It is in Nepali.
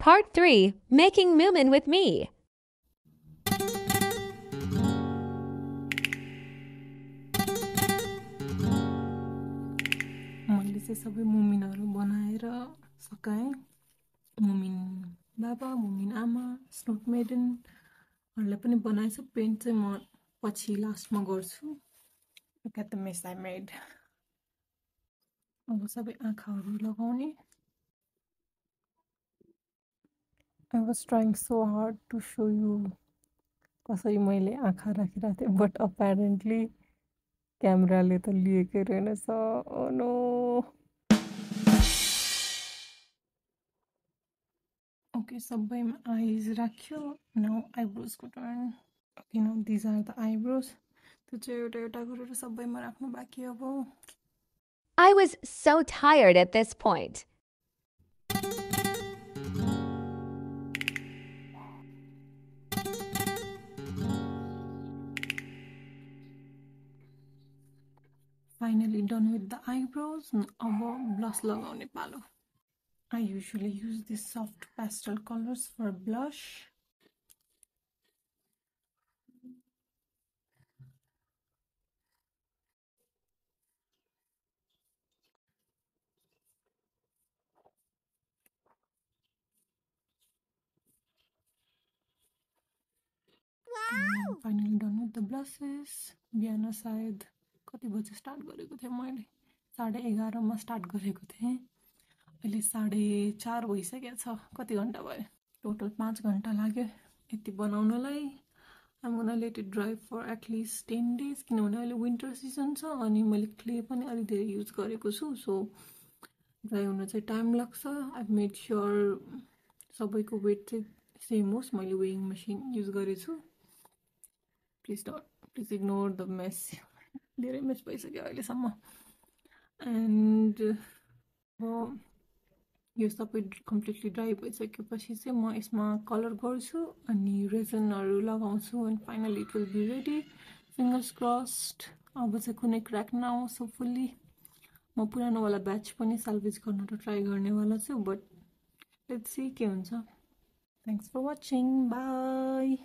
Part 3, Making Moomin with Me. मैले चाहिँ सबै मुमिनहरू बनाएर सकाएँ। मुमिन बाबा, मुमिन आमा, स्नोट मेडनहरूलाई पनि बनाएछ। पेन्ट चाहिँ म पछि लास्टमा गर्छु। Look at the mess I made. अब सबै आँखाहरू लगाउने। I was trying so hard to show you कसरी मैले आँखा राखिरहेको थिएँ, but apparently क्यामेराले त लिएकै रहेनछ। Oh no. Okay, सबैमा eyes राख्यो. Now eyebrows को turn. Okay, now these are the eyebrows. त्यो चाहिँ एउटा एउटा गरेर सबैमा राख्नु बाँकी अब। I was so tired at this point. Finally done with the eyebrows. अब blush लगाउने पालो. I usually use these soft pastel colors for blush. Finally done with the blushes. बिहान सायद कति बजे स्टार्ट गरेको थिएँ मैले 11:30 मा स्टार्ट गरेको थिएँ। अहिले 4:30 भइसकेको छ। कति घण्टा भयो? टोटल 5 घण्टा लाग्यो यति बनाउनलाई। I'm gonna let it dry for at least 10 days किनभने अहिले विन्टर सिजन छ अनि मैले क्ले पनि अलि धेरै युज गरेको छु। सो ड्राई हुन चाहिँ टाइम लाग्छ। I've made sure सबैको वेट चाहिँ सेम होस्। मैले वेइङ मसिन युज गरेछु। Please ignore the mess. धेरै मेस भइसक्यो अहिलेसम्म। एन्ड यो सबै कम्प्लिटली ड्राई भइसकेपछि चाहिँ म यसमा कलर गर्छु अनि रेजनहरू लगाउँछु and finally it will be ready. Fingers crossed. अब चाहिँ कुनै क्र्याक नआओस् होपफुल्ली। म पुरानोवाला ब्याच पनि साल्भेज गर्न ट्राई गर्नेवाला छु बट लेट्स सी के हुन्छ। Thanks for watching. बाई।